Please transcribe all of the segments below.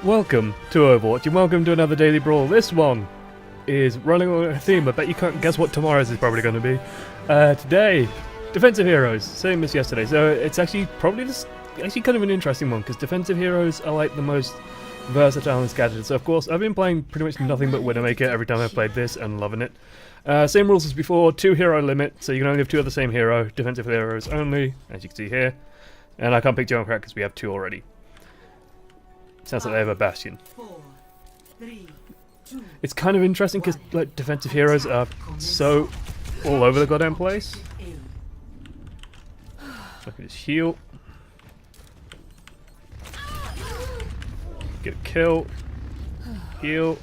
Welcome to Overwatch and welcome to another Daily Brawl. This one is running on a theme. I bet you can't guess what tomorrow's is probably going to be. Today, defensive heroes, same as yesterday. So it's actually probably actually kind of an interesting one because defensive heroes are like the most versatile and scattered. So of course, I've been playing pretty much nothing but Widowmaker every time I've played this and loving it. Same rules as before, 2 hero limit, so you can only have 2 of the same hero, defensive heroes only, as you can see here. And I can't pick Junkrat because we have 2 already. Sounds like they have a Bastion. 4, 3, 2, It's kind of interesting because like defensive heroes are so all over the goddamn place. I can just heal, get a kill, heal.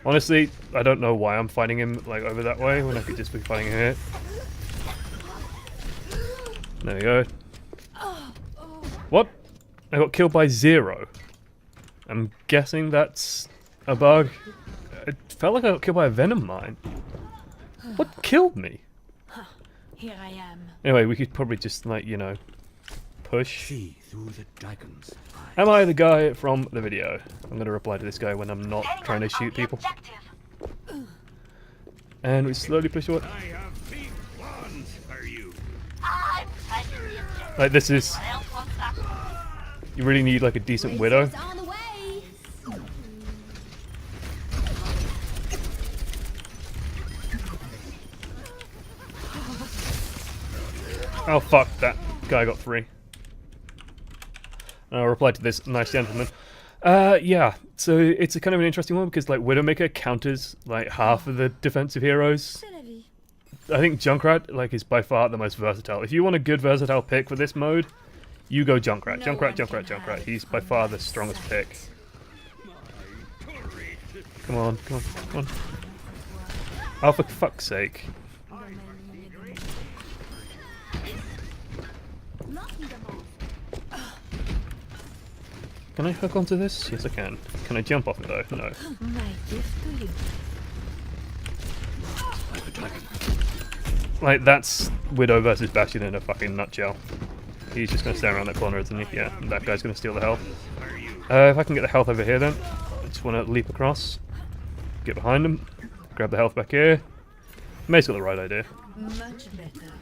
Honestly, I don't know why I'm fighting him like over that way when I could just be fighting him here. There we go. What? I got killed by 0. I'm guessing that's a bug. It felt like I got killed by a venom mine. What killed me? here I am. Anyway, we could probably just like, you know, push. See through the dragon's eye. Am I the guy from the video? I'm gonna reply to this guy when I'm not trying to shoot people. And we slowly push forward. I have big plans for you. Like this is, you really need like a decent widow. On the way. Oh fuck, that guy got free. And I'll reply to this nice gentleman. Yeah, so it's a kind of an interesting one because like Widowmaker counters like half of the defensive heroes. I think Junkrat like is by far the most versatile. If you want a good versatile pick for this mode, you go Junkrat. Junkrat. He's by far the strongest pick. Come on. Oh, for fuck's sake. Can I hook onto this? Yes, I can. Can I jump off it though? No. My gift to you. Like a dragon. Like, that's Widow versus Bastion in a fucking nutshell. He's just gonna stand around that corner, isn't he? Yeah, and that guy's gonna steal the health. If I can get the health over here then. I just wanna leap across. Get behind him. Grab the health back here. May's got the right idea. Much better.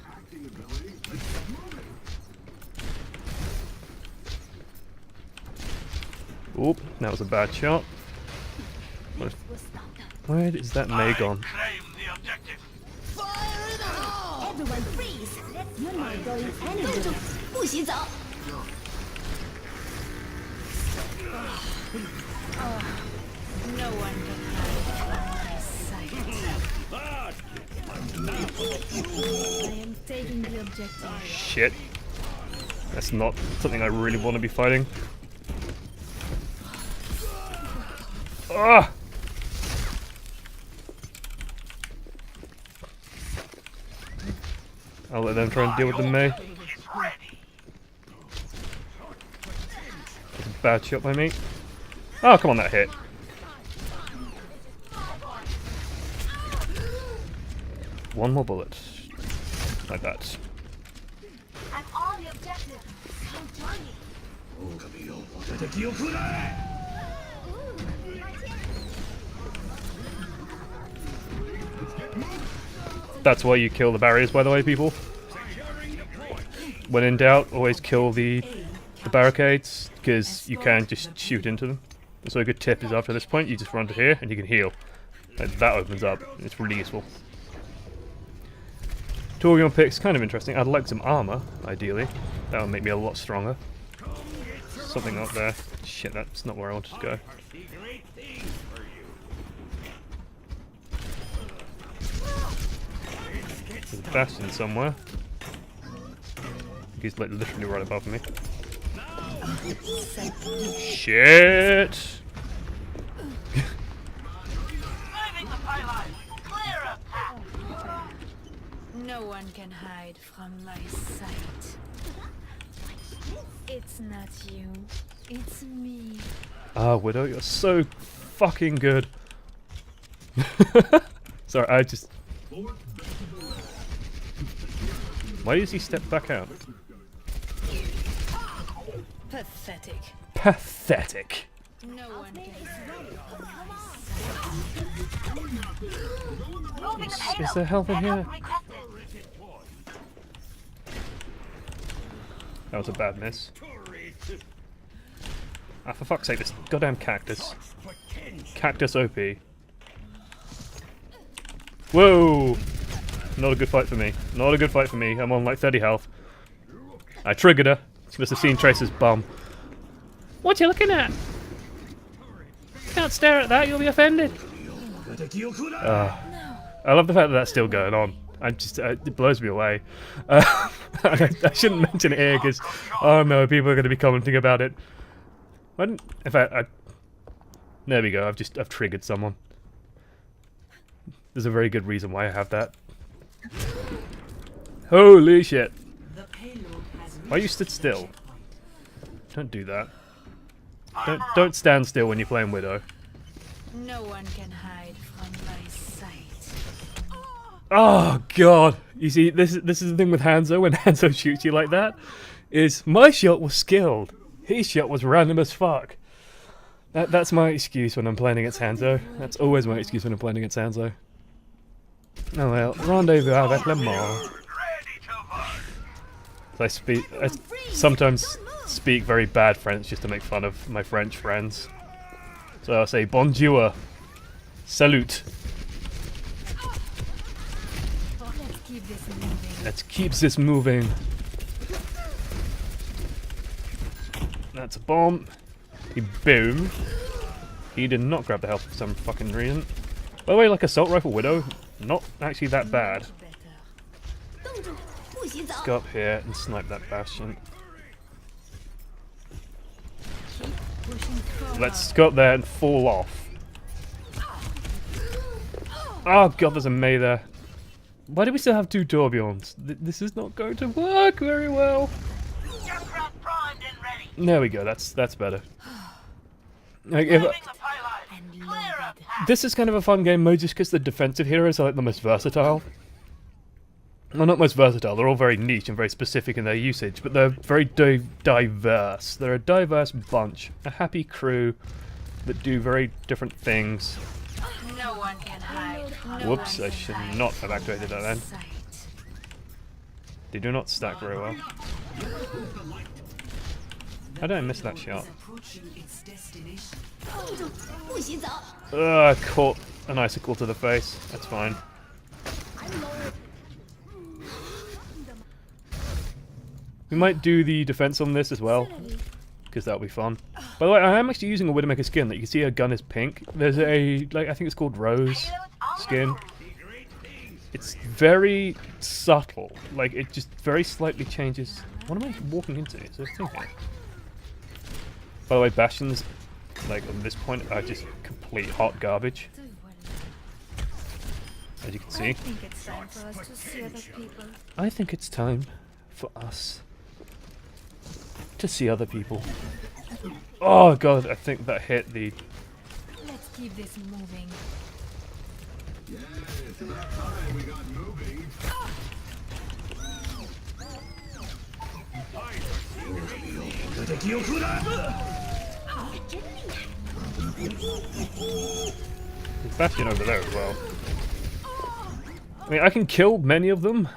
Oop, that was a bad shot. Where is that Mei gone? Claim the objective. Everyone freeze. You're not going anywhere. 不许走. No one can hide my sight. I am taking the objective. Shit. That's not something I really want to be fighting. Ah! I'll let them try and deal with the Mei. That's a bad shot by me. Oh, come on, that hit. One more bullet. Like that. I'm on the objective. That's why you kill the barriers, by the way, people. When in doubt, always kill the barricades, because you can just shoot into them. So a good tip is after this point, you just run to here and you can heal. Like, that opens up. It's really useful. Torbjorn picks, kind of interesting. I'd like some armor, ideally. That would make me a lot stronger. Something up there. Shit, that's not where I wanted to go. There's a Bastion somewhere. He's like literally right above me. Shit! No one can hide from my sight. It's not you. It's me. Ah, Widow, you're so fucking good. Sorry, I just... Why does he step back out? Pathetic. Pathetic. No one can hide from my sight. Is there health in here? That was a bad miss. Ah, for fuck's sake, this goddamn cactus. Cactus OP. Whoa! Not a good fight for me. Not a good fight for me. I'm on like 30 health. I triggered her. She must have seen Tracer's bum. What you looking at? Can't stare at that, you'll be offended. I love the fact that that's still going on. It blows me away. I shouldn't mention it here because, oh no, people are going to be commenting about it. In fact, there we go. I've triggered someone. There's a very good reason why I have that. Holy shit! Why you stood still? Don't do that. Don't stand still when you're playing Widow. No one can hide from my sight. Oh god! You see, this is the thing with Hanzo. When Hanzo shoots you like that, is my shot was skilled. His shot was random as fuck. That's my excuse when I'm playing against Hanzo. That's always my excuse when I'm playing against Hanzo. Oh well, rendezvous avec le mort. I sometimes speak very bad French just to make fun of my French friends. So I'll say bonjour, salut. Let's keep this moving. Let's keep this moving. That's a bomb. Boom. He did not grab the health for some fucking reason. By the way, like Assault Rifle Widow, not actually that bad. Let's go up here and snipe that Bastion. Let's go up there and fall off. Oh god, there's a Mei there. Why do we still have two Torbjorns? This is not going to work very well. There we go, that's better. Like, this is kind of a fun game mode just because the defensive heroes are like the most versatile. Well, not most versatile, they're all very niche and very specific in their usage, but they're very diverse. They're a diverse bunch, a happy crew that do very different things. No one can hide. Whoops, I should not have activated that then. They do not stack very well. How did I miss that shot? I caught an icicle to the face. That's fine. We might do the defense on this as well, because that'll be fun. By the way, I am actually using a Widowmaker skin that you can see her gun is pink. There's a, like, I think it's called Rose skin. It's very subtle. Like, it just very slightly changes. What am I walking into? Is there a thing here? By the way, Bastions, like, at this point, are just complete hot garbage. As you can see. I think it's time for us to see other people. I think it's time for us to see other people. Oh god, I think that hit the... Let's keep this moving. There's Bastion over there as well. I mean, I can kill many of them.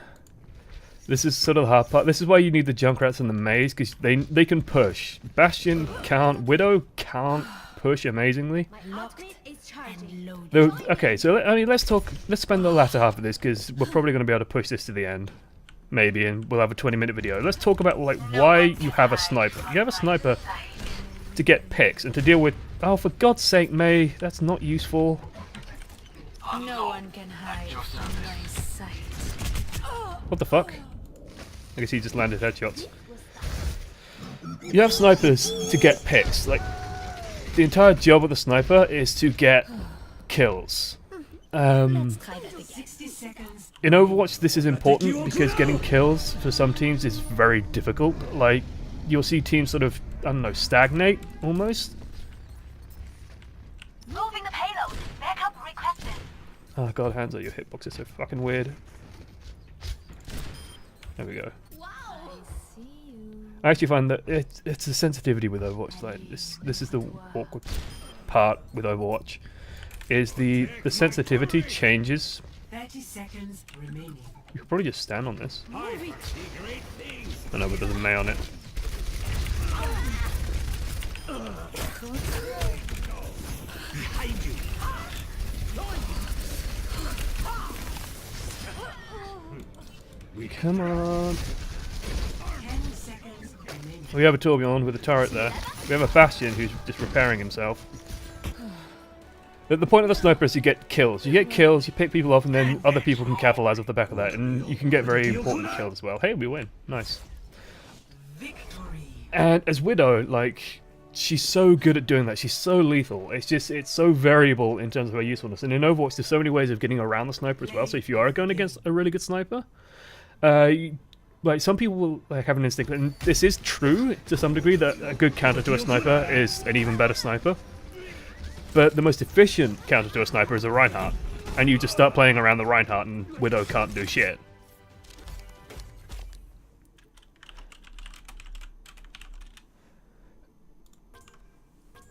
This is sort of the hard part. This is why you need the Junkrats and the Maze, because they can push. Bastion can't. Widow can't push amazingly. Okay, so I mean, let's spend the latter half of this, because we're probably going to be able to push this to the end. Maybe, and we'll have a 20-minute video. Let's talk about, like, why you have a sniper. You have a sniper to get picks and to deal with... Oh, for God's sake, Mei, that's not useful. No one can hide from my sight. What the fuck? I guess he just landed headshots. You have snipers to get picks. Like, the entire job of the sniper is to get kills. Let's try that again. In Overwatch, this is important because getting kills for some teams is very difficult. Like, you'll see teams sort of, I don't know, stagnate almost. Moving the payload. Backup requested. Oh god, Hanzo, your hitbox is so fucking weird. There we go. I see you. I actually find that it's a sensitivity with Overwatch. Like this is the awkward part with Overwatch, is the sensitivity changes. 30 seconds remaining. You could probably just stand on this. I see great things. I know, but there's a May on it. Behind you. Come on. 10 seconds remaining. We have a Torbjorn with a turret there. We have a Bastion who's just repairing himself. The point of the sniper is you get kills. You get kills, you pick people off, and then other people can capitalize off the back of that, and you can get very important kills as well. Hey, we win. Nice. Victory. And as Widow, like, she's so good at doing that. She's so lethal. It's so variable in terms of her usefulness. And in Overwatch, there's so many ways of getting around the sniper as well. So if you are going against a really good sniper, like, some people will like have an instinct, and this is true to some degree, that a good counter to a sniper is an even better sniper. But the most efficient counter to a sniper is a Reinhardt, and you just start playing around the Reinhardt, and Widow can't do shit.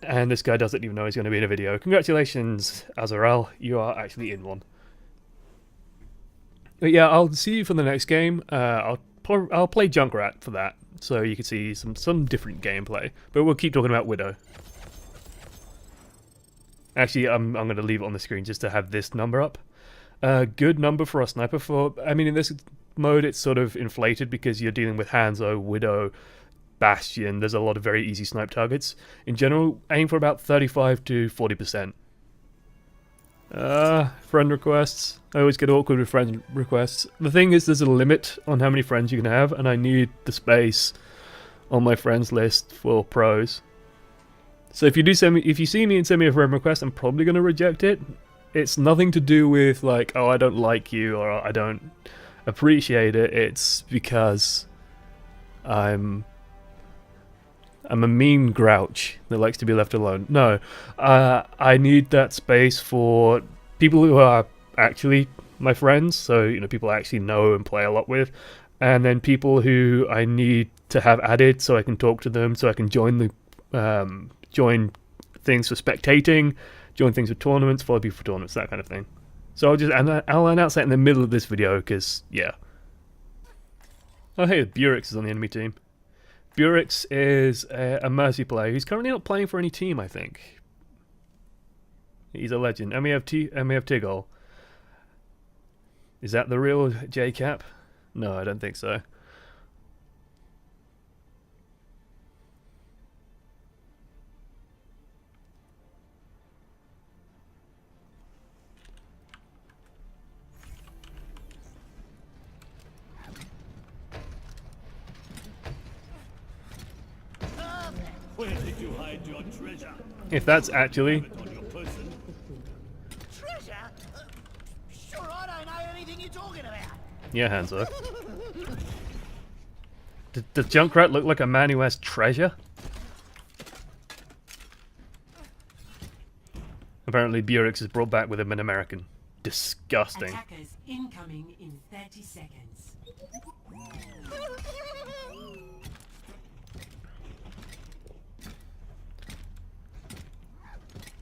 And this guy doesn't even know he's going to be in a video. Congratulations, Azarel, you are actually in one. But yeah, I'll see you for the next game. I'll play Junkrat for that, so you can see some different gameplay. But we'll keep talking about Widow. Actually, I'm going to leave it on the screen just to have this number up. Good number for a sniper. I mean, in this mode, it's sort of inflated because you're dealing with Hanzo, Widow, Bastion. There's a lot of very easy snipe targets. In general, aim for about 35 to 40%. Friend requests. I always get awkward with friend requests. The thing is, there's a limit on how many friends you can have, and I need the space on my friends list for pros. So if you see me and send me a friend request, I'm probably going to reject it. It's nothing to do with like, oh, I don't like you or I don't appreciate it. It's because I'm a mean grouch that likes to be left alone. No, I need that space for people who are actually my friends, so people I actually know and play a lot with, and then people who I need to have added so I can talk to them, so I can join things for spectating, join things for tournaments, follow people for tournaments, that kind of thing. So I'll announce that in the middle of this video, because yeah. Oh hey, Burix is on the enemy team. Burix is a Mercy player. He's currently not playing for any team, I think. He's a legend. And we have Tigol. Is that the real JCap? No, I don't think so. Where did you hide your treasure? If that's actually... On your person. Treasure? Sure, I don't know anything you're talking about. Yeah, Hanzo. Does Junkrat look like a man who has treasure? Apparently Burix is brought back with him an American. Disgusting. Attackers incoming in 30 seconds.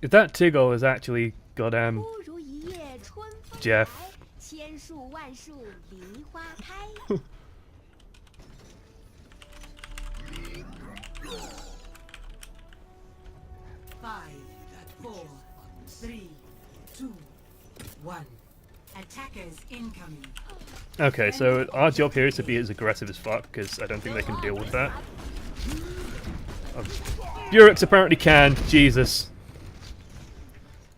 If that Tigol is actually goddamn 忽如一夜春风 Jeff. 来，千树万树梨花开。 5, 4, 3, 2, 1. Attackers incoming. Okay, so our job here is to be as aggressive as fuck, because I don't think they can deal with that. Burix apparently can. Jesus.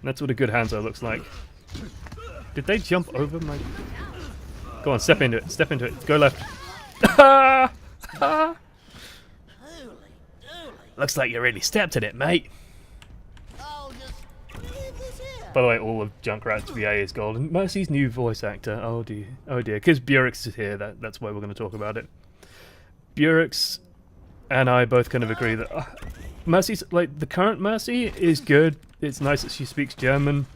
That's what a good Hanzo looks like. Did they jump over my... Go on, step into it. Step into it. Go left. Looks like you really stepped in it, mate. I'll just leave this here. By the way, all of Junkrat's VA is gold. And Mercy's new voice actor. Oh dear. Oh dear. Because Burix is here, that's why we're going to talk about it. Burix and I both kind of agree that Mercy's, like, the current Mercy is good. It's nice that she speaks German.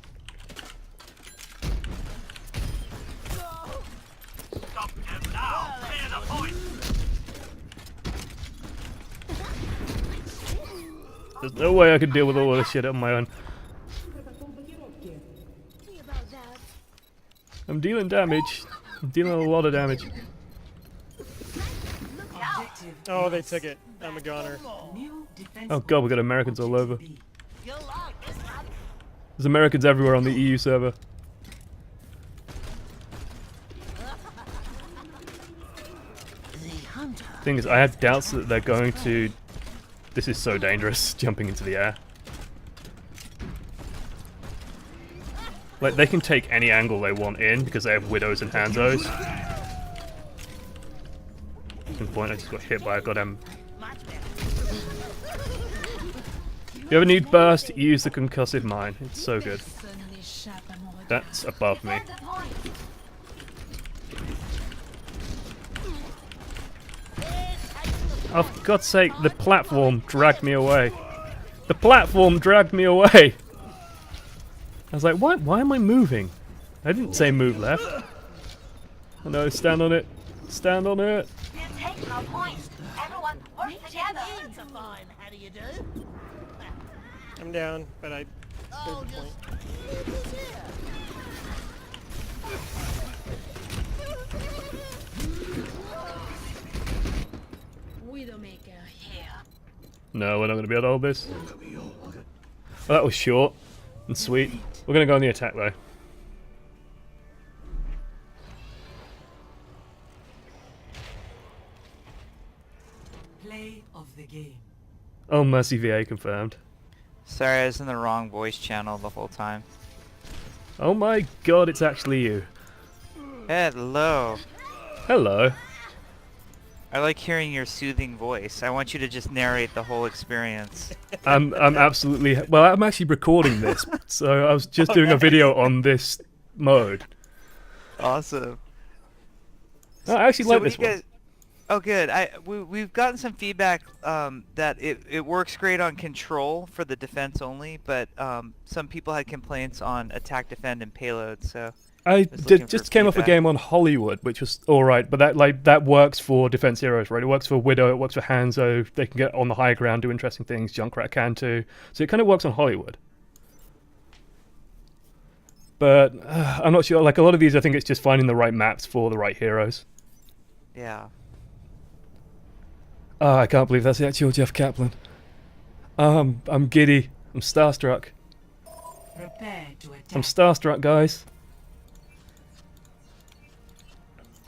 Stop him now. Clear the point. There's no way I could deal with all of this shit on my own. See about that. I'm dealing damage. I'm dealing a lot of damage. Objective Oh, they took it. I'm a goner. new defense. Oh god, we got Americans all over. B. You like this, lad? There's Americans everywhere on the EU server. Thing is, I have doubts that they're going to... This is so dangerous, jumping into the air. Like, they can take any angle they want in because they have Widows and Hanzos. At some point I just got hit by a goddamn... If you ever need burst, use the concussive mine. It's so good. Personne n'échappe à mon regard. That's above me. Defend the point. Oh, for God's sake, the platform dragged me away. The platform dragged me away! I was like, why am I moving? I didn't say move left. Oh no, stand on it. Stand on it. We're taking our point. Everyone work together. That's a fine. How do you do? I'm down, but I Oh, cleared the point. just leave this here. Widowmaker here. No, we're not going to be able to hold this. Well, that was short and sweet. We're going to go on the attack though. Play of the game. Oh, Mercy VA confirmed. Sorry, I was in the wrong voice channel the whole time. Oh my god, it's actually you. Hello. Hello. I like hearing your soothing voice. I want you to just narrate the whole experience. I'm absolutely... Well, I'm actually recording this, so I was just doing a video on this mode. Awesome. Oh, I actually like what this do you one. guys... Oh, good. We've gotten some feedback that it works great on control for the defense only, but some people had complaints on attack, defend, and payload. So I Just looking just for came off a feedback. game on Hollywood, which was all right, but that works for defense heroes, right? It works for Widow, it works for Hanzo. They can get on the high ground, do interesting things. Junkrat can too, so it kind of works on Hollywood. But I'm not sure. Like a lot of these, I think it's just finding the right maps for the right heroes. yeah. Oh, I can't believe that's the actual Jeff Kaplan. I'm giddy. I'm starstruck. Prepare to attack. I'm starstruck, guys.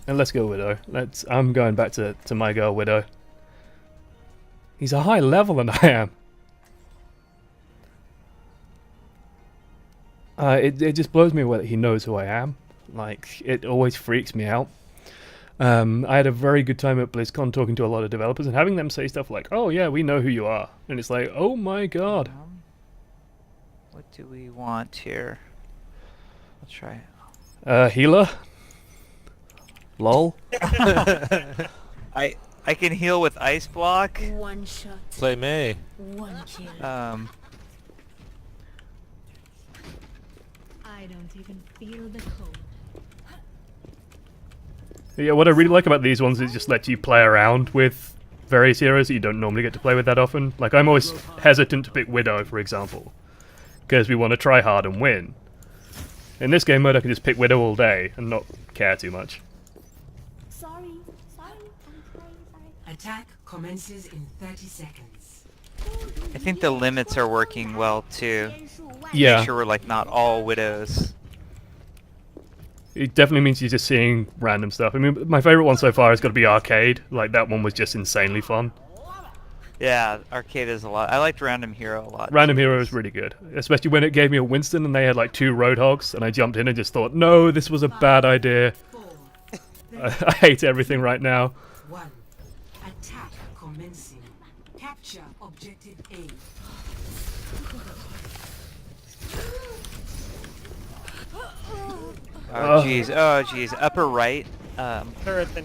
And let's go Widow. I'm going back to my girl Widow. He's a higher level than I am. It just blows me away that he knows who I am. Like, it always freaks me out. I had a very good time at BlizzCon talking to a lot of developers and having them say stuff like, oh yeah, we know who you are. And it's like, oh my god. What do we want here? Let's try it. Healer? Lol? I can heal with ice block. One shot, Play May. one kill. Um, I don't even feel the cold. Yeah, what I really like about these ones is it just lets you play around with various heroes that you don't normally get to play with that often. Like, I'm always hesitant to pick Widow, for example, because we want to try hard and win. In this game mode, I can just pick Widow all day and not care too much. Sorry. I'm sorry. Attack commences in 30 seconds. I think the limits are working well too. Yeah. Make sure we're like not all widows. It definitely means you're just seeing random stuff. I mean, my favorite one so far has got to be Arcade. Like, that one was just insanely fun. Yeah, arcade is a lot. I liked Random Hero a lot. Random Hero is really good, especially when it gave me a Winston and they had like 2 Roadhogs, and I jumped in and just thought, no, this was a bad idea. 4, I hate everything right now. 1. Attack commencing. Capture objective A. Oh jeez, oh jeez. Upper right, turret then.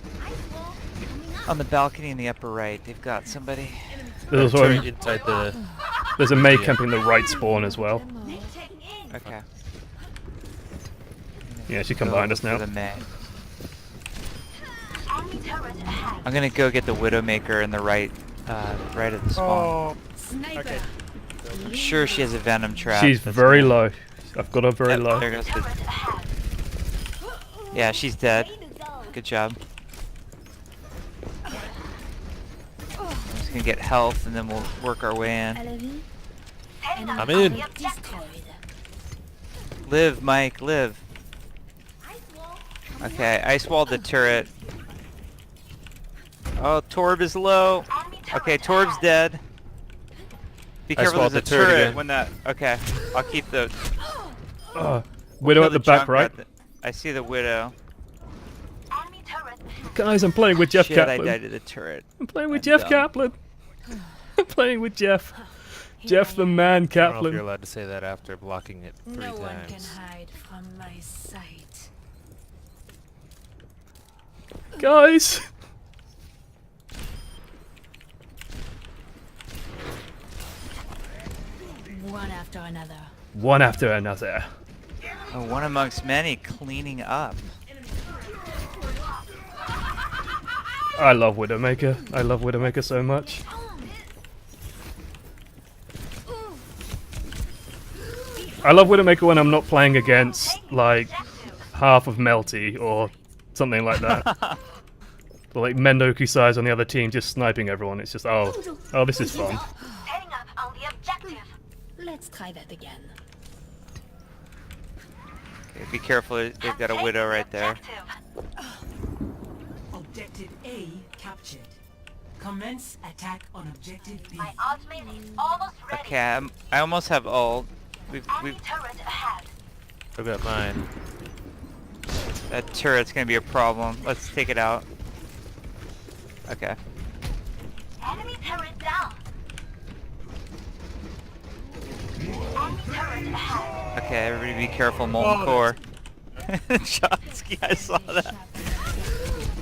on the balcony in the upper right, they've got somebody. There's also Turret inside the. there's a May camping the right spawn as well. Okay. Yeah, she come behind us For now. the May. Enemy turret ahead. I'm gonna go get the Widowmaker in the right, right of the spawn. Oh, Sniper. okay. I'm sure she has a venom trap. She's That's very me. low. I've got her very Yep, low. there goes Turret the... ahead. Yeah, she's dead. Good job. I'm just gonna get health and then we'll work our way in. Setting up I'm on in. the objective. Live, Mike, live. Okay, ice walled the turret. Oh, Torb is low. Enemy turret Okay, Torb's ahead. dead. Be Ice careful, walled there's a the turret turret again. when that... Okay, I'll keep the... Widow kill at the back, Junkrat right? I see the Widow. Enemy turret ahead. Guys, I'm playing with Jeff Shit, I Kaplan. died to the turret. I'm playing with I'm Jeff dumb. Kaplan. I'm playing with Jeff. Jeff the man I don't know if you're Kaplan. allowed to say that after blocking it 3 No one can times. hide from my sight. Guys! One after another. One after another. Oh, one amongst many cleaning up. I love Widowmaker. I love Widowmaker so much. I love Widowmaker when I'm not playing against, like, half of Melty or something like that. Or like Mendoku size on the other team just sniping everyone. It's just, oh, this is fun. Setting up on the objective. Let's try that again. Okay, be careful, they've got a Widow right there. Objective A captured. Commence attack on objective B. My ultimate is almost ready. Okay, I almost have ult. We've Enemy turret ahead. I've got mine. that turret's gonna be a problem. Let's take it out. Okay. Enemy turret down. Enemy turret ahead. Okay, everybody be careful, Molten Oh, Core. Chomsky, I saw that.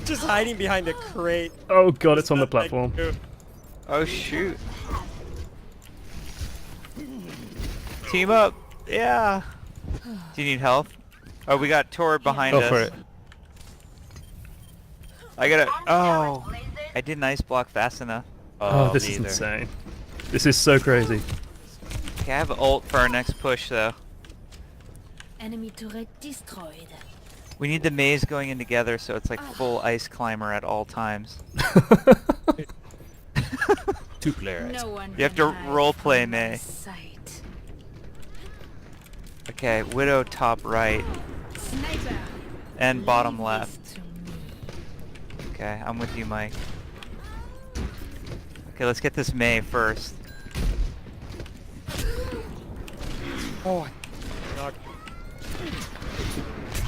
Just hiding behind a crate. Oh god, it's on the Stuff I platform. do. Oh shoot. Team up! Yeah! Do you need help? Oh, we got Tor behind Go us. for it. I gotta... Enemy Oh! turret lasers. I didn't ice block fast enough. Oh, this is neither. insane. This is so crazy. Okay, I have ult for our next push though. Enemy turret destroyed. We need the maze going in together so it's like full ice climber at all times. 2-player. No one You have can to hide roleplay, from my May. sight. Okay, Widow top right Sniper. and bottom Leave left. this to me. Okay, I'm with you, Mike. Okay, let's get this May first. Oh, knocked.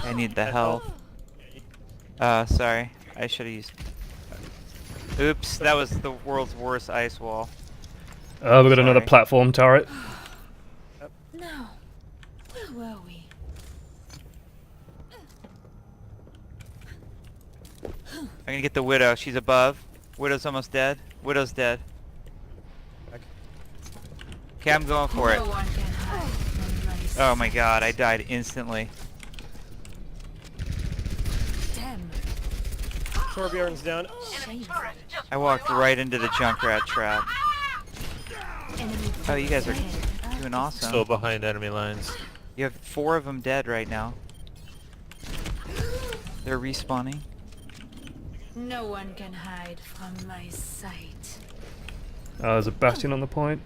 I need the health. Sorry. I should have used... Oops, that was the world's worst ice wall. Oh, we've got another Sorry. platform turret. No. Where were we? I'm gonna get the Widow. She's above. Widow's almost dead. Widow's dead. Okay, I'm going for it. No one can hide from my sight. Oh my god, I died instantly. Damn. Torbjorn's down. Shame. I walked right into the Junkrat trap. Enemy Oh, you guys are ahead. doing awesome. Still behind enemy lines. You have 4 of them dead right now. They're respawning. No one can hide from my sight. There's a Bastion on the point.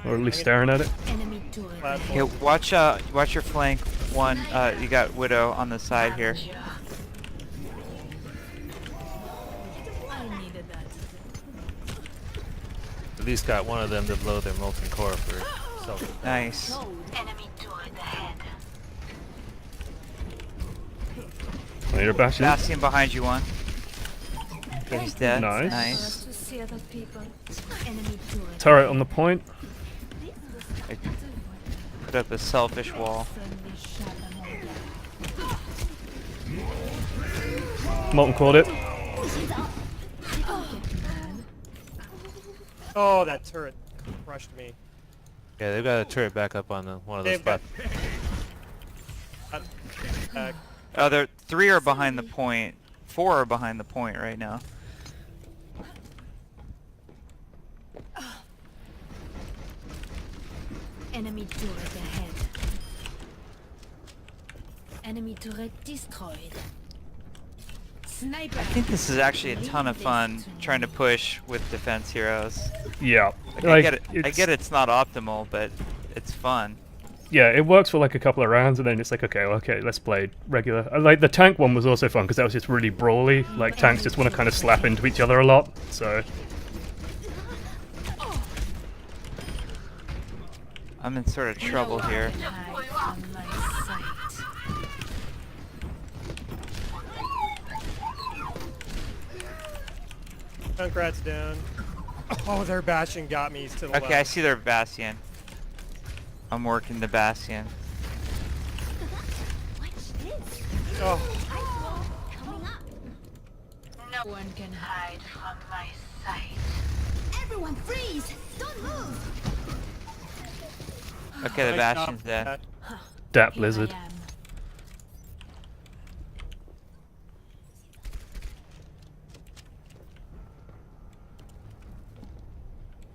Or at least staring at it. Enemy turret ahead. Okay, watch your flank. One, you got Widow on the side here. I needed that. At least got one of them to blow their molten core for self. Nice. Enemy turret ahead. I need a Bastion. Bastion behind you, one. Okay, he's dead. Nice. Nice. To see other people. Enemy turret. Turret on the point. I put up a selfish wall. Friendly shot among them. Molten caught it. Oh, that turret crushed me. Yeah, they've got a turret back up on one of those They've got- platforms. Oh, there 3 are behind the point. 4 are behind the point right now. Enemy turret ahead. Enemy turret destroyed. Sniper. I think this is actually a ton of fun trying to push with defense heroes. Yeah. Like, Like, I get it's not optimal, but it's fun. Yeah, it works for like a couple of rounds, and then it's like, okay, let's play regular. Like the tank one was also fun because that was just really brawly. Like tanks just want to kind of slap into each other a lot. So I'm in sort of trouble here. Hide from my sight. Junkrat's down. Oh, their Bastion got me to the left. Okay, I see their Bastion. I'm working the Bastion. Watch this. Oh, Coming up. No one can hide from my sight. Everyone freeze. Don't move. Okay, the nice Bastion's job. dead. that Here blizzard. I am.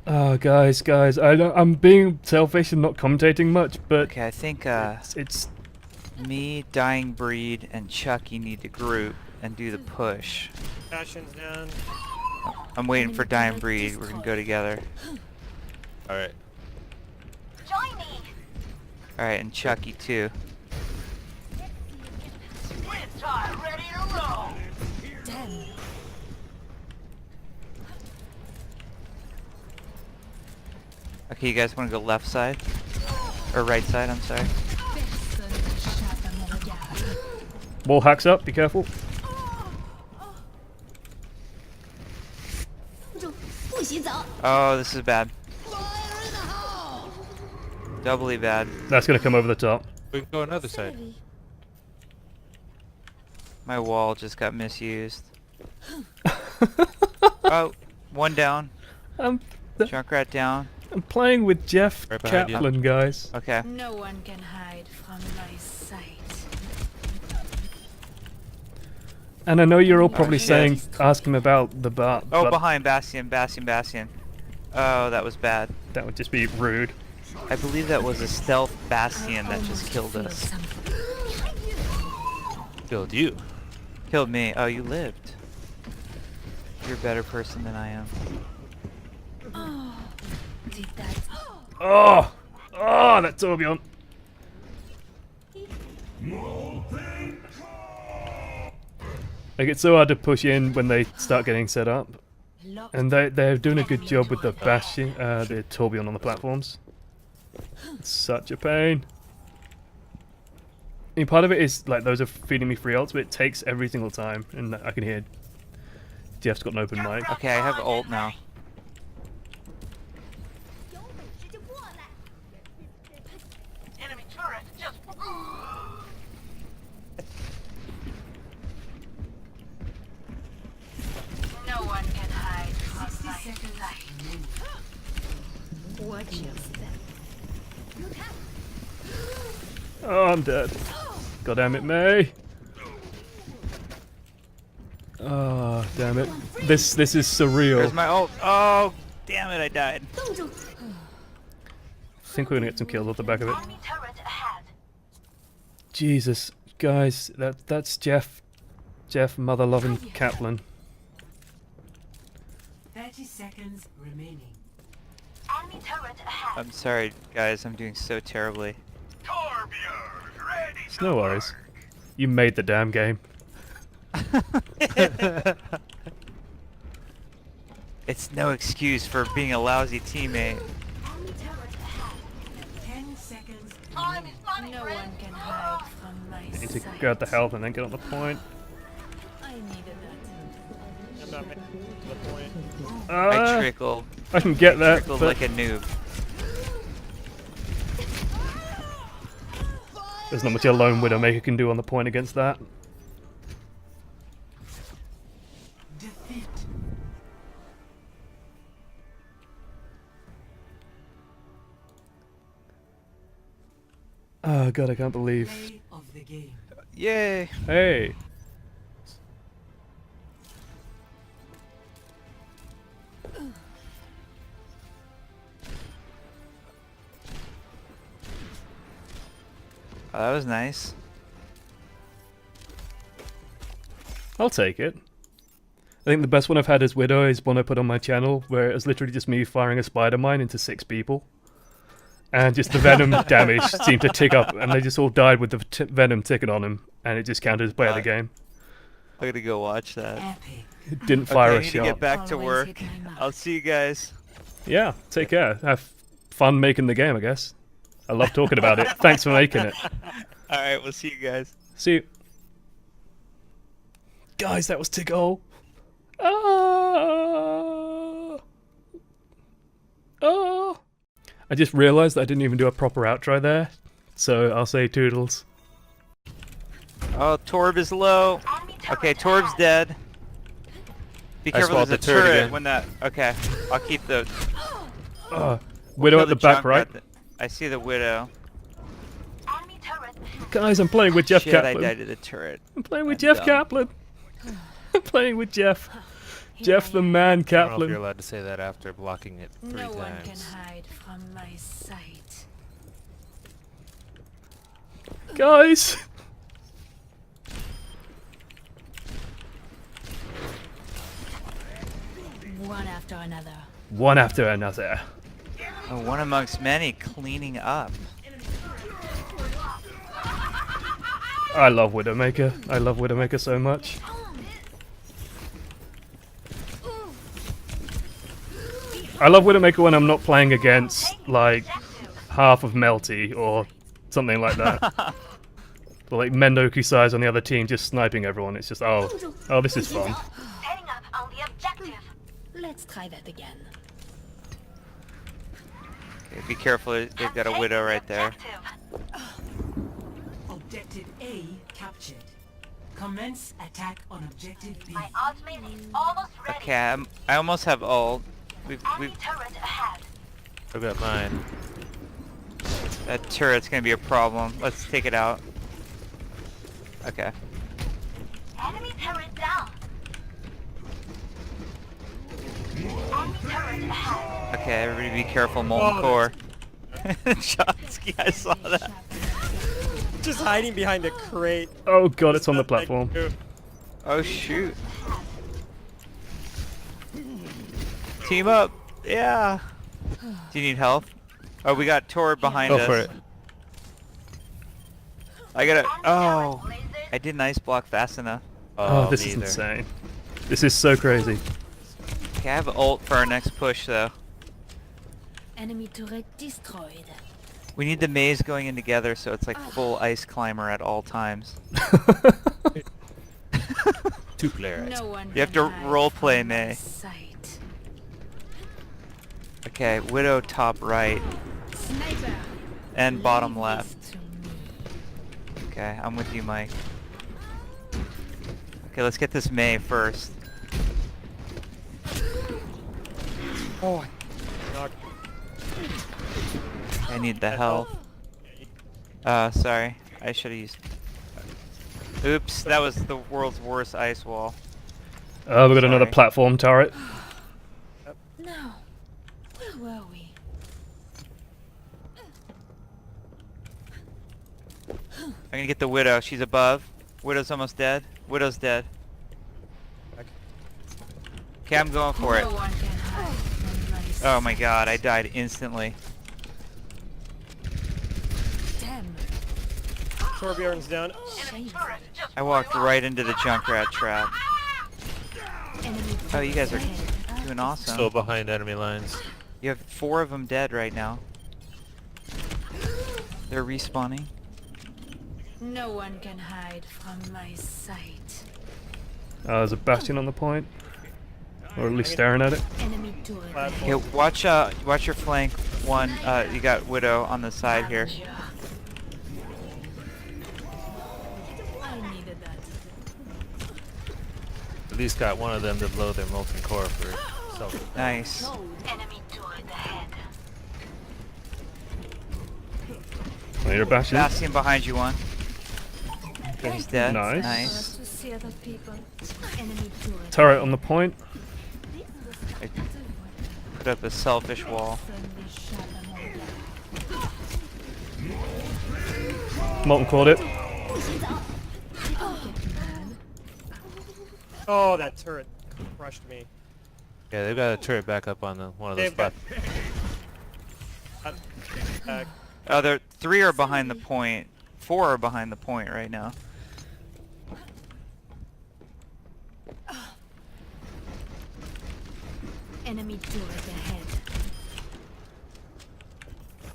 Oh, guys, I'm being selfish and not commentating much, but Okay, I think it's me, Dying Breed, and Chucky need to group and do the push. Bastion's down. I'm waiting for Dying Breed. We're gonna go together. Alright. Join me. Alright, and Chucky too. Winter, ready to roll. Damn. Okay, you guys want to go left side? Or right side, I'm sorry. Personne n'échappe à mon regard. wall hacks up. Be careful. 不许走。 Oh, this is bad. Fire in the hole. Doubly bad. That's gonna come over the top. We can go another side. My wall just got misused. Oh, one down. I'm Junkrat down. I'm playing with Jeff Right behind you. Kaplan, guys. Okay. No one can hide from my sight. And I know you're all probably shit. saying, ask him about the bar. Oh, but behind Bastion, Bastion, Bastion. Oh, that was bad. that would just be rude. I believe that was a stealth Bastion that just Almost killed feel us. something. Killed you. Killed me. Oh, you lived. You're a better person than I am. Oh, did that? Oh, that Torbjorn. Like it's so hard to push in when they start getting set up, Locked. and they're doing a good job with the Bastion, the Torbjorn on the platforms. It's such a pain. I mean, part of it is like those are feeding me free ults, but it takes every single time, and I can hear Jeff's got an open mic. Okay, I have ult now. 有本事就过来。 Enemy turret just. No one can hide from 60 my seconds sight. remaining. Watch your step. Oh, I'm dead. God damn it, May. Oh, damn it. This is surreal. Where's my ult? Oh, damn it, I died. 冻住。 I think we're gonna get some kills off the back of it. Enemy turret ahead. Jesus, guys, that's Jeff mother loving Kaplan. 30 seconds remaining. Enemy turret ahead. I'm sorry, guys. I'm doing so terribly. Torbjorn, ready It's no worries. You made the damn game. It's no excuse for being a lousy teammate. Enemy turret ahead. 10 seconds Time remaining. is money, No friend. one can hide from my You need to sight. grab the health and then get on the point. I needed that. I'm not making it to the point. I trickled. I can get that, Trickled but like a noob. there's not much a lone Widowmaker can do on the point against that. Defeat. Oh god, I can't believe. Play of the game. Yay! Hey, Oh, that was nice. I'll take it. I think the best one I've had as Widow is one I put on my channel, where it was literally just me firing a spider mine into 6 people. And just the venom damage seemed to tick up, and they just all died with the venom ticking on them, and it just counted as play of the game. I'm gonna go watch that. Epic. It didn't fire Okay, I a need to shot. get back to Always work. hit my mark. I'll see you guys. Yeah, take care. Have fun making the game, I guess. I love talking about it. Thanks for making it. All right, we'll see you guys. See you. Guys, that was Tiggle. I just realised that I didn't even do a proper outro there, so I'll say toodles. Oh, Torb is low. Enemy turret Okay, Torb's ahead. dead. Be I careful, spotted there's a the turret turret again. when that... Okay, I'll keep the... Widow kill at the back, junk right? I see the Widow. Enemy turret ahead. Guys, I'm playing with Jeff Shit, I Kaplan. died to the turret. I'm playing with I'm Jeff dumb. Kaplan. I'm playing with Jeff. Here Jeff I the am. man I don't know if you're Kaplan. allowed to say that after blocking it 3 No one can times. hide from my sight. Guys! One after another. One after another. Oh, one amongst many cleaning up. I love Widowmaker. I love Widowmaker so much. I love Widowmaker when I'm not playing against, like, half of Melty or something like that. Or like Mendoku size on the other team just sniping everyone. It's just, oh, this is fun. Setting up on the objective. Let's try that again. Okay, be careful, they've got a Take Widow the right there. objective. Objective A captured. Commence attack on objective B. My ultimate is almost ready. Okay, I almost have ult. We've Enemy turret ahead. I've got mine. that turret's gonna be a problem. Let's take it out. Okay. Enemy turret down. Enemy turret ahead. Okay, everybody be careful, Molten Core. Shotsky, I saw that. Just hiding behind a crate. Oh god, it's on the Thank platform. you. Oh shoot. Team up! Yeah! Do you need help? Oh, we got Tor behind Go us. for it. I gotta... Enemy Oh! turret laser. I didn't ice block fast enough. Oh, this me is either. insane. This is so crazy. Okay, I have ult for our next push though. Enemy turret destroyed. We need the maze going in together so it's like full ice climber at all times. 2-player. No one You have can to hide roleplay, from my May. sight. Okay, Widow top right Sniper. and bottom Leave left. this to me. Okay, I'm with you, Mike. Okay, let's get this May first. Oh, knock. I need the health. Sorry. I should have used... Oops, that was the world's worst ice wall. We got another Sorry. platform turret. No. Where were we? I'm gonna get the Widow. She's above. Widow's almost dead. Widow's dead. Okay, I'm going for it. No one can hide from my Oh my sight. god, I died instantly. Damn. Torbjorn's down. Shame. Turret just I walked right into the Junkrat trap. Enemy Oh, you guys are turret doing awesome. Still behind enemy lines. You have 4 of them dead right now. They're respawning. No one can hide from my sight. There's a Bastion on the point. Or at least staring at it. Enemy turret Platform. Okay, watch your flank. One, you got Widow on the side here. I needed that. At least got one of them to blow their molten core for self. Nice. enemy turret ahead. Oh, you're a Bastion? Bastion behind you, one. Okay, he's dead. Nice. Nice. To see other people. Enemy turret. Turret on the point. I put up a selfish wall. Friendly shot among them. Molten caught it. Oh, that turret crushed me. Yeah, they've got a turret back up on one of those They've got- spots. Oh, there 3 are behind the point. 4 are behind the point right now. Enemy turret ahead.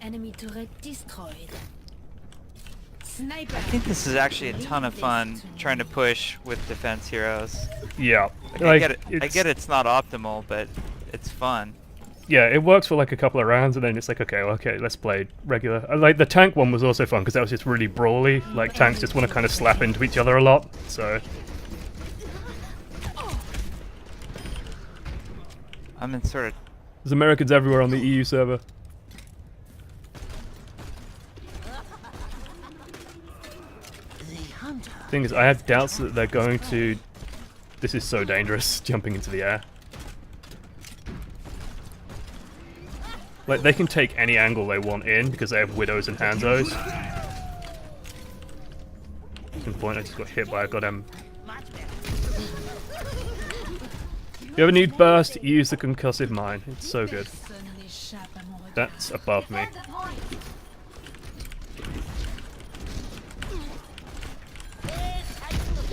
Enemy turret destroyed. Sniper. I think this is actually a ton of fun trying to push with defense heroes. Yeah. Like, Like, I get it's not optimal, but it's fun. Yeah, it works for like a couple of rounds, and then it's like, okay, let's play regular. Like the tank one was also fun because that was just really brawly. Like tanks just want to kind of slap into each other a lot. So I'm in sort of there's Americans everywhere on the EU server. Thing is, I have doubts that they're going to. This is so dangerous, jumping into the air. Like, they can take any angle they want in because they have Widows and Hanzos. At some point, I just got hit by a goddamn. If you ever need burst, use the concussive mine. It's so good. That's above me.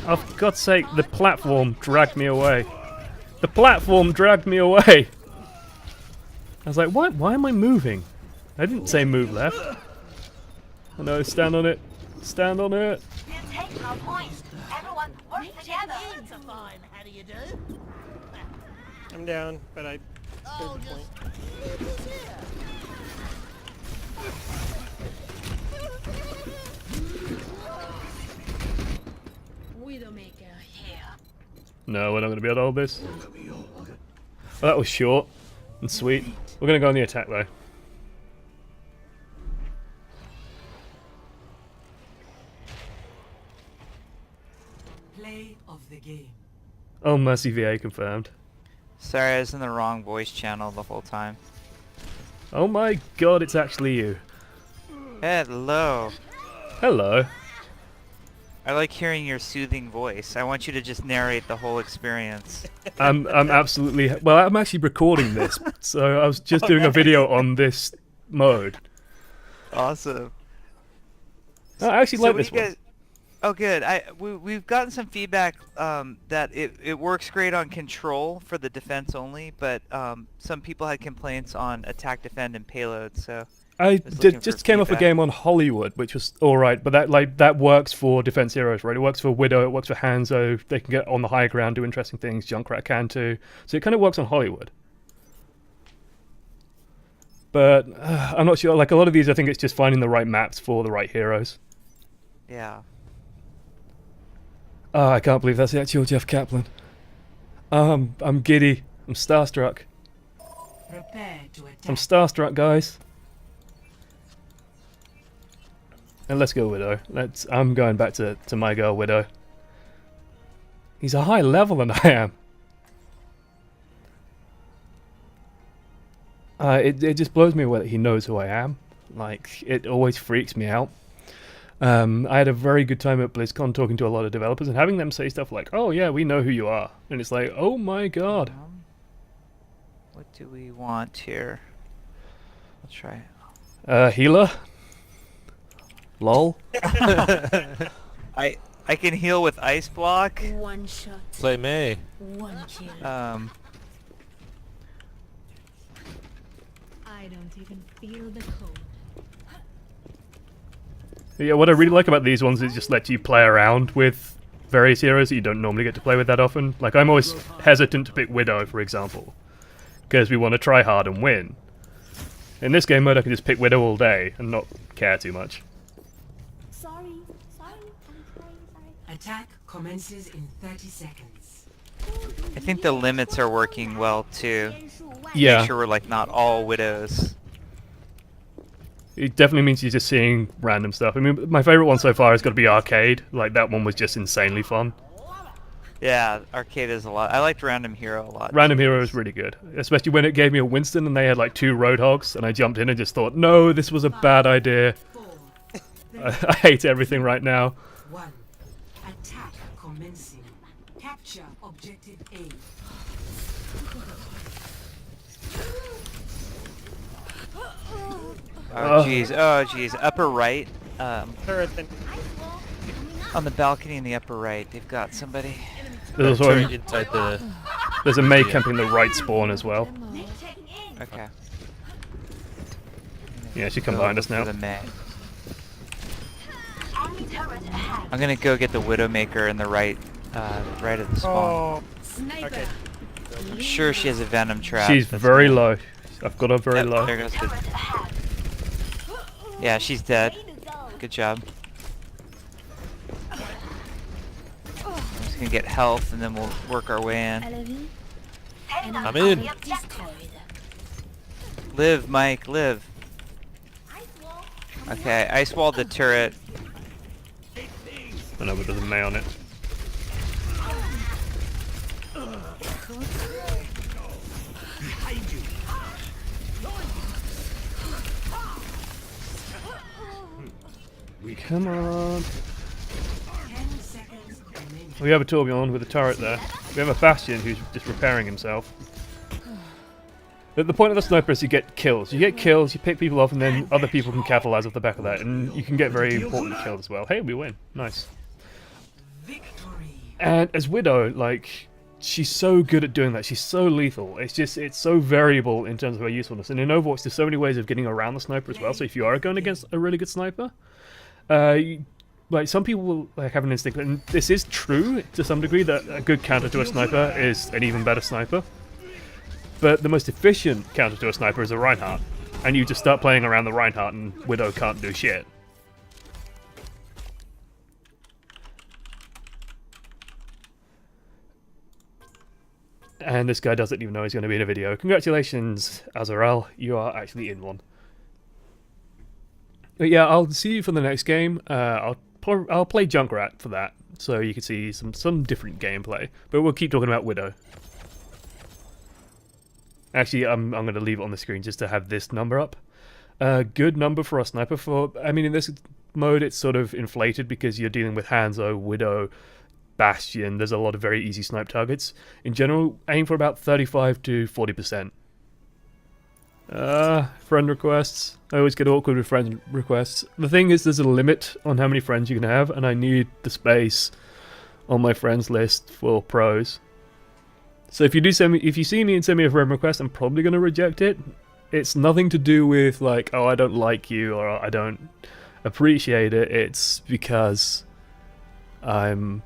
Oh, for God's sake, the platform dragged me away. The platform dragged me away! I was like, why am I moving? I didn't say move left. Oh no, stand on it. Stand on it. We'll take our point. Everyone work together. It's a fine. How do you do? I'm down, but I Oh, cleared the point. just... Widowmaker here. No, we're not going to be able to hold this. Well, that was short and sweet. We're going to go on the attack though. Play of the game. Oh, Mercy VA confirmed. sorry, I was in the wrong voice channel the whole time. Oh my God, it's actually you. Hello. Hello. I like hearing your soothing voice. I want you to just narrate the whole experience. I'm absolutely well. I'm actually recording this, so I was just doing a video on this mode. Awesome. I actually like what this do you one. guys- Oh, good. We've gotten some feedback that it works great on control for the defense only, but some people had complaints on attack, defend, and payload. So I was looking just for came off a feedback. game on Hollywood, which was all right, but that works for defense heroes, right? It works for Widow, it works for Hanzo. They can get on the high ground, do interesting things. Junkrat can too, so it kind of works on Hollywood. But I'm not sure. Like a lot of these, I think it's just finding the right maps for the right heroes. yeah. Oh, I can't believe that's the actual Jeff Kaplan. I'm giddy. I'm starstruck. Prepare to attack. I'm starstruck, guys. And let's go Widow. I'm going back to my girl Widow. He's a higher level than I am. It just blows me away that he knows who I am. Like, it always freaks me out. I had a very good time at BlizzCon talking to a lot of developers and having them say stuff like, "Oh yeah, we know who you are," and it's like, "Oh my God." What do we want here? Let's try it. Healer. Lol. I can heal with ice block. One shot, Play May. one kill. Um, I don't even feel the cold. Yeah, what I really like about these ones is it just lets you play around with various heroes that you don't normally get to play with that often. Like, I'm always hesitant to pick Widow, for example, because we want to try hard and win. In this game mode, I can just pick Widow all day and not care too much. Sorry, I'm sorry. Attack commences in 30 seconds. I think the limits are working well too. Yeah. Make sure we're like not all widows. It definitely means you're just seeing random stuff. I mean, my favorite one so far has got to be Arcade. Like, that one was just insanely fun. Yeah, arcade is a lot. I liked Random Hero a lot. Random Hero is really good, especially when it gave me a Winston and they had like 2 Roadhogs, and I jumped in and just thought, no, this was a bad idea. 4, I hate everything right now. 1. Attack commencing. Capture objective A. Oh jeez, oh jeez. Upper right, Turret then. on the balcony in the upper right, they've got somebody. There's also Turret inside the. there's a Mei camping the right spawn as well. Okay. Yeah, she come Go behind us for now. the Mei. Enemy turret ahead. I'm gonna go get the Widowmaker in the right, right of the spawn. Oh, Sniper. okay. I'm sure she has a Venom trap. She's that's very gonna- low. I've got her very Yep, low. there goes the. Turret ahead. Yeah, she's dead. Way to go. Good job. I'm just gonna get health and then we'll work our way in. Enemy I'm in. destroyed. Live, Mike, live. Okay, ice walled the turret. I know, but there's a Mei on it. Come on. 10 seconds remaining. We have a Torbjorn with a turret there. We have a Bastion who's just repairing himself. The point of the sniper is you get kills. You get kills, you pick people off, and then other people can capitalize off the back of that, and you can get very important kills as well. Hey, we win. Nice. Victory. And as Widow, like, she's so good at doing that. She's so lethal. It's so variable in terms of her usefulness. And in Overwatch, there's so many ways of getting around the sniper as well. So if you are going against a really good sniper, like some people will like have an instinct, and this is true to some degree, that a good counter to a sniper is an even better sniper. But the most efficient counter to a sniper is a Reinhardt, and you just start playing around the Reinhardt, and Widow can't do shit. And this guy doesn't even know he's going to be in a video. Congratulations, Azarel, you are actually in one. But yeah, I'll see you for the next game. I'll play Junkrat for that, so you can see some different gameplay. But we'll keep talking about Widow. Actually, I'm going to leave it on the screen just to have this number up. Good number for a sniper. I mean, in this mode, it's sort of inflated because you're dealing with Hanzo, Widow, Bastion. There's a lot of very easy snipe targets. In general, aim for about 35 to 40%. Friend requests. I always get awkward with friend requests. The thing is, there's a limit on how many friends you can have, and I need the space on my friends list for pros. So if you see me and send me a friend request, I'm probably going to reject it. It's nothing to do with like, oh, I don't like you or I don't appreciate it. It's because I'm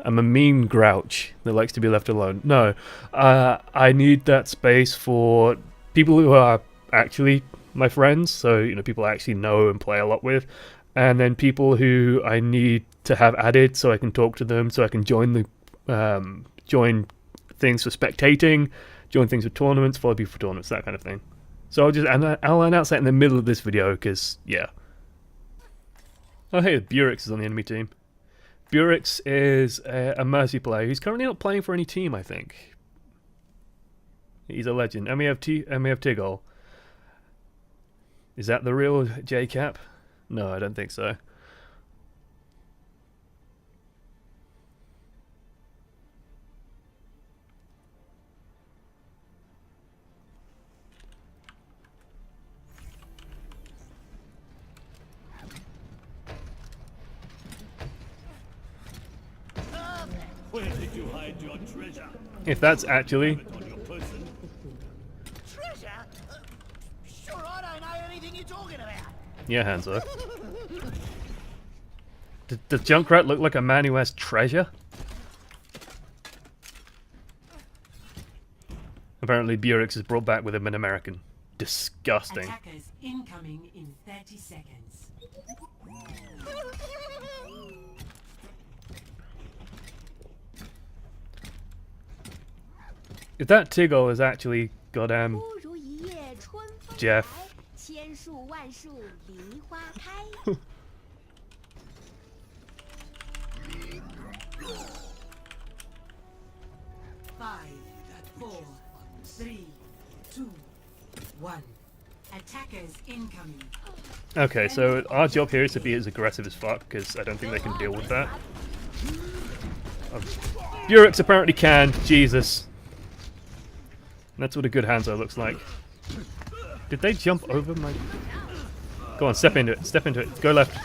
a mean grouch that likes to be left alone. No, I need that space for people who are actually my friends, so you know, people I actually know and play a lot with, and then people who I need to have added so I can talk to them, so I can join the join things for spectating, join things for tournaments, follow people for tournaments, that kind of thing. So I'll announce that in the middle of this video because yeah. Oh hey, Burix is on the enemy team. Burix is a Mercy player. He's currently not playing for any team, I think. He's a legend. And we have Tigol. Is that the real JCap? No, I don't think so. Where did you hide your treasure? If that's actually... On your person. Treasure? Sure, I don't know anything you're talking about. Yeah, Hanzo. Does Junkrat look like a man who has treasure? Apparently Burix is brought back with him an American. Disgusting. Attackers incoming in 30 seconds. If that Tigol is actually goddamn 不如一夜春风 Jeff. 来，千树万树梨花开。 5, 4, 3, 2, 1. Attackers incoming. Okay, so our job here is to be as aggressive as fuck, because I don't think they can deal with that. Burix apparently can. Jesus. That's what a good Hanzo looks like. Did they jump over my... Go on, step into it. Step into it. Go left.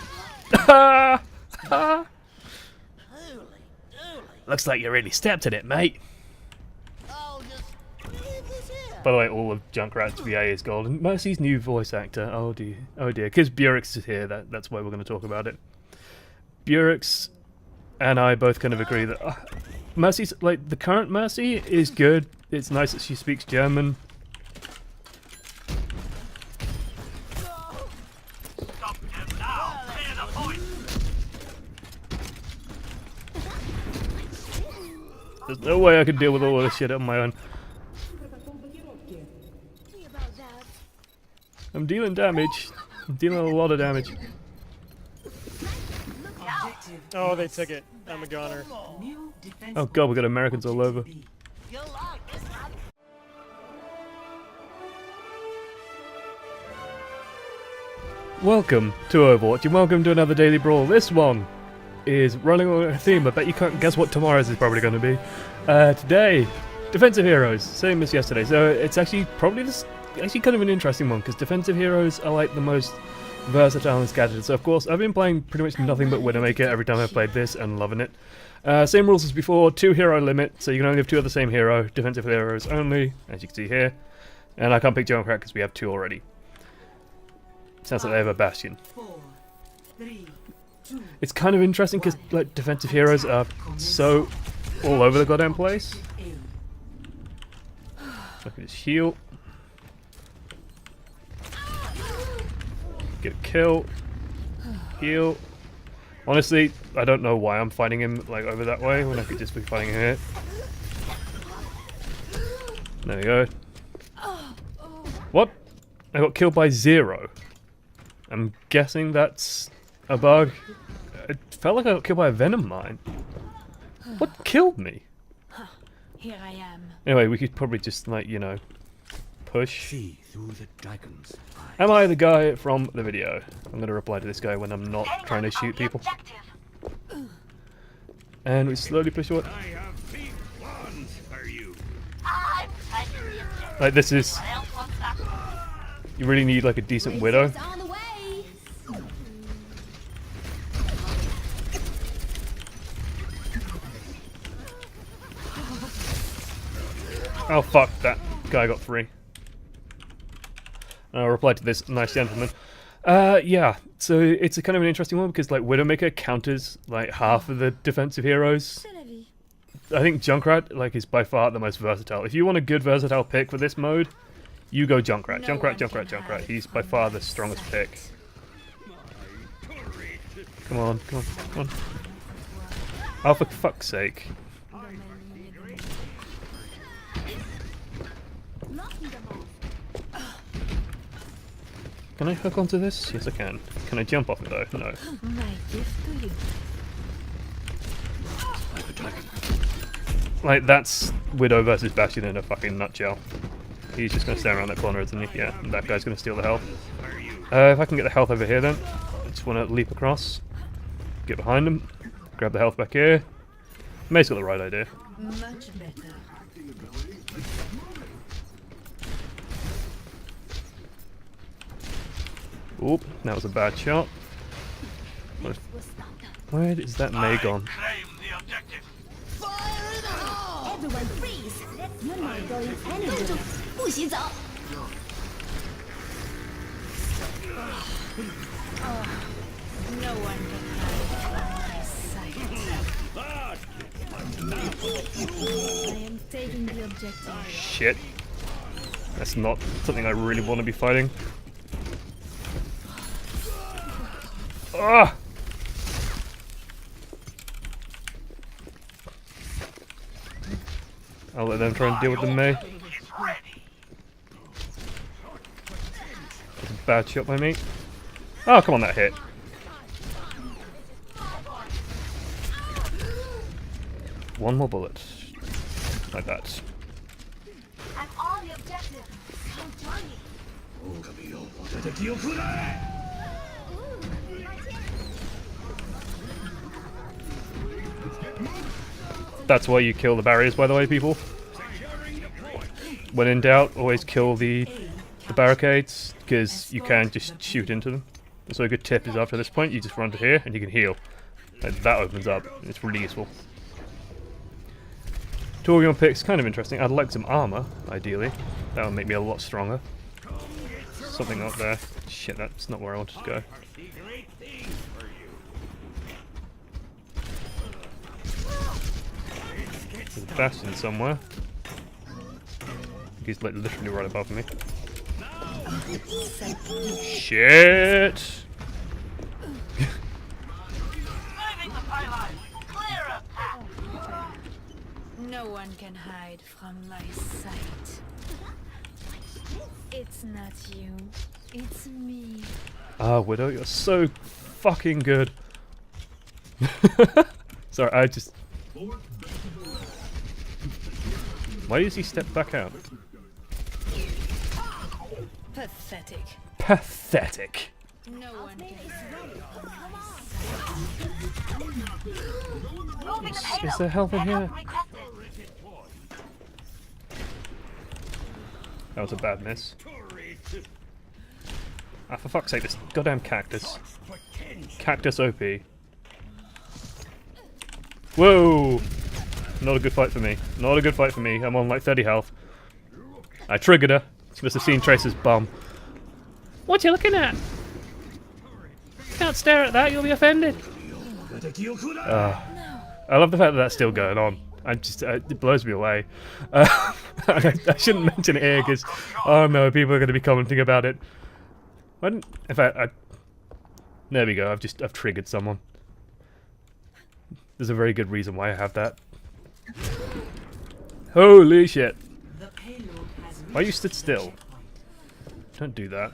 Looks like you really stepped in it, mate. I'll just leave this here. By the way, all of Junkrat's VA is gold. And Mercy's new voice actor. Oh dear. Oh dear. Because Burix is here, that's why we're going to talk about it. Burix and I both kind of agree that... Mercy's... Like, the current Mercy is good. It's nice that she speaks German. Stop him now! Clear the point! There's no way I could deal with all of this shit on my own. I'm dealing damage. I'm dealing a lot of damage. Objective. Oh, they took it. I'm a goner. New defense. Oh god, we got Americans all over. You'll like this one. Welcome to Overwatch and welcome to another Daily Brawl. This one is running on a theme. I bet you can't guess what tomorrow's is probably going to be. Today, defensive heroes, same as yesterday. So it's actually probably actually kind of an interesting one because defensive heroes are like the most versatile and scattered. So of course, I've been playing pretty much nothing but Widowmaker every time I've played this and loving it. Same rules as before, 2 hero limit, so you can only have 2 of the same hero, defensive heroes only, as you can see here. And I can't pick Junkrat because we have 2 already. Sounds like they have a Bastion. 4, 3, 2. It's kind of interesting because like defensive heroes are so all over the goddamn place. I can just heal. Get a kill. Heal. Honestly, I don't know why I'm fighting him like over that way when I could just be fighting him here. There we go. What? I got killed by 0. I'm guessing that's a bug. It felt like I got killed by a Venom Mine. What killed me? Here I am. Anyway, we could probably just like, you know, push. See through the dragon's eyes. Am I the guy from the video? I'm gonna reply to this guy when I'm not trying to shoot people. And we slowly push forward. I have big plans for you. I'm taking the objective. Like this is, What else wants that? you really need like a decent Widow. It's on the way. Oh fuck, that guy got free. I'll reply to this nice gentleman. Yeah, so it's a kind of an interesting one because like Widowmaker counters like half of the defensive heroes. I think Junkrat like is by far the most versatile. If you want a good versatile pick for this mode, you go Junkrat. Junkrat. He's by far the strongest pick. Come on. Oh, for fuck's sake. Can I hook onto this? Yes, I can. Can I jump off it though? No. My gift to you. Like, that's Widow versus Bastion in a fucking nutshell. He's just gonna stand around that corner, isn't he? Yeah, and that guy's gonna steal the health. If I can get the health over here then. I just wanna leap across. Get behind him. Grab the health back here. May's got the right idea. Much better. Oop, that was a bad shot. Where is that Mei gone? Claim the objective. Fire in the hole! Everyone freeze. You're not going anywhere. 不许走. No one can hide from my sight. I am taking the objective. Shit. That's not something I really want to be fighting. Ah! I'll let them try and deal with the Mei. That's a bad shot by me. Oh, come on, that hit. One more bullet. Like that. I'm on the objective. Come join me. That's why you kill the barriers, by the way, people. When in doubt, always kill the barricades, because you can just shoot into them. So a good tip is after this point, you just run to here and you can heal. And that opens up. It's really useful. Torbjorn pick's kind of interesting. I'd like some armor, ideally. That would make me a lot stronger. Something up there. Shit, that's not where I wanted to go. There's a bastion somewhere. He's like literally right above me. Shit! Moving the pylon. Clear a path. No one can hide from my sight. It's not you. It's me. Ah, Widow, you're so fucking good. Sorry, I just... Why does he step back out? Pathetic. Pathetic. No one can Moving the payload. Is there health in here? Requested. That was a bad miss. Ah, for fuck's sake, this goddamn cactus. Cactus OP. Whoa! Not a good fight for me. Not a good fight for me. I'm on like 30 health. I triggered her. She must have seen Tracer's bum. What you looking at? Can't stare at that, you'll be offended. I love the fact that that's still going on. I just, it blows me away. I shouldn't mention it here because, oh no, people are going to be commenting about it. In fact, there we go. I've triggered someone. There's a very good reason why I have that. Holy shit! Why you stood still? Don't do that.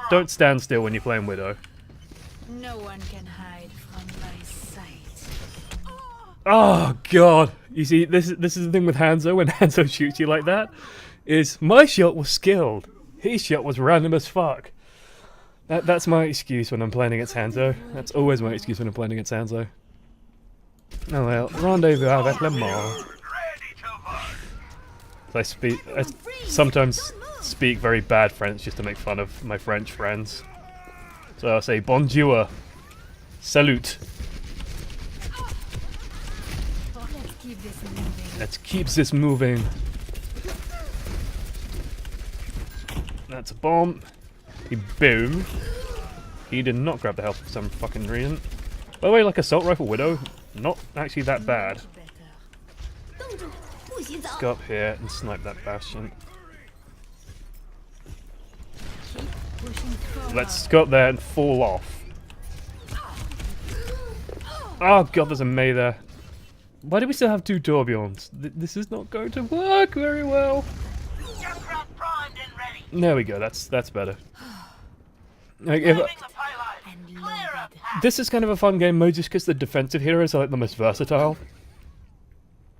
Don't stand still when you're playing Widow. No one can hide from my sight. Oh god! You see, this is the thing with Hanzo. When Hanzo shoots you like that, is my shot was skilled. His shot was random as fuck. That's my excuse when I'm playing against Hanzo. That's always my excuse when I'm playing against Hanzo. Oh well, rendezvous avec le mort. I sometimes speak very bad French just to make fun of my French friends. So I'll say bonjour, salut. Let's keep this moving. Let's keep this moving. That's a bomb. He boom. He did not grab the health for some fucking reason. By the way, like Assault Rifle Widow, not actually that bad. Let's go up here and snipe that bastion. Let's go up there and fall off. Oh god, there's a Mei there. Why do we still have two Torbjorns? This is not going to work very well. Junkrat primed and ready. There we go, that's better. Like, Moving the pylon. Clear a path. this is kind of a fun game mode just because the defensive heroes are like the most versatile.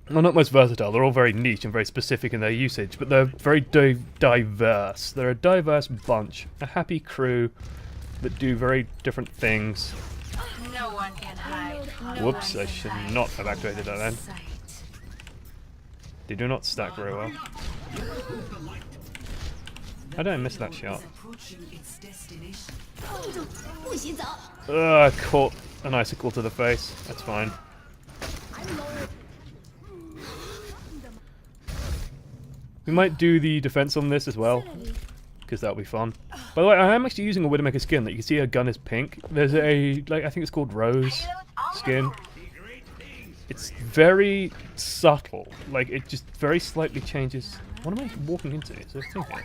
Well, not most versatile, they're all very niche and very specific in their usage, but they're very diverse. They're a diverse bunch, a happy crew that do very different things. No one can hide. No Whoops, one I can should hide not have from activated that my then. sight. They do not stack very well. How did I miss that shot? I caught an icicle to the face. That's fine. We might do the defense on this as well, because that'll be fun. By the way, I am actually using a Widowmaker skin that you can see her gun is pink. There's a, like, I think it's called Rose skin. It's very subtle. Like, it just very slightly changes. What am I walking into? Is there a thing here?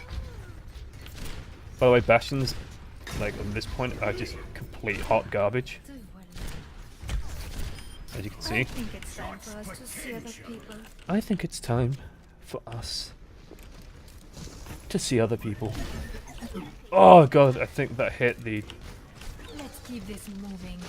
By the way, Bastions, like, at this point, are just complete hot garbage. As you can see. I think it's time for us to see other people. I think it's time for us to see other people. Oh god, I think that hit the... Let's keep this moving.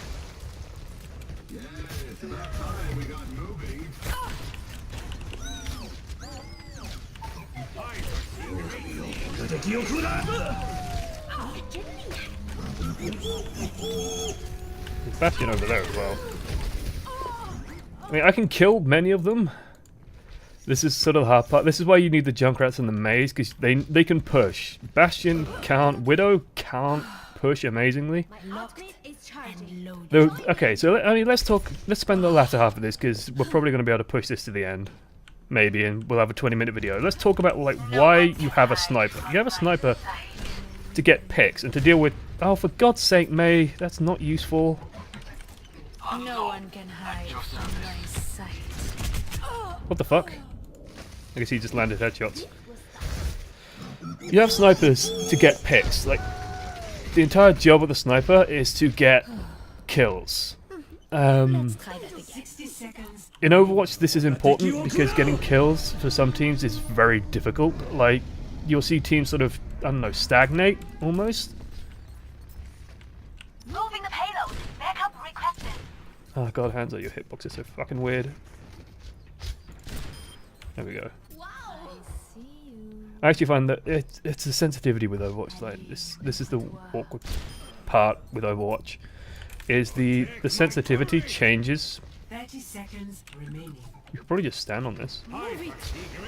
There's Bastion over there as well. I mean, I can kill many of them. This is sort of the hard part. This is why you need the Junkrats and the Maze, because they can push. Bastion can't. Widow can't push amazingly. My ultimate is charging. Though, okay, so I mean, let's spend the latter half of this, because we're probably going to be able to push this to the end. Maybe, and we'll have a 20-minute video. Let's talk about, like, why you have a sniper. You have a sniper to get picks and to deal with... Oh, for God's sake, May, that's not useful. No one can hide from my sight. What the fuck? I guess he just landed headshots. You have snipers to get picks. Like, the entire job of the sniper is to get kills. Let's try that again. 60 seconds. In Overwatch, this is important because getting kills for some teams is very difficult. Like, you'll see teams sort of, I don't know, stagnate almost. Moving the payload. Backup requested. Oh god, hands on your hitbox is so fucking weird. There we go. I see you. I actually find that it's the sensitivity with Overwatch. Like this is the awkward part with Overwatch, is the sensitivity changes. 30 seconds remaining. You could probably just stand on this.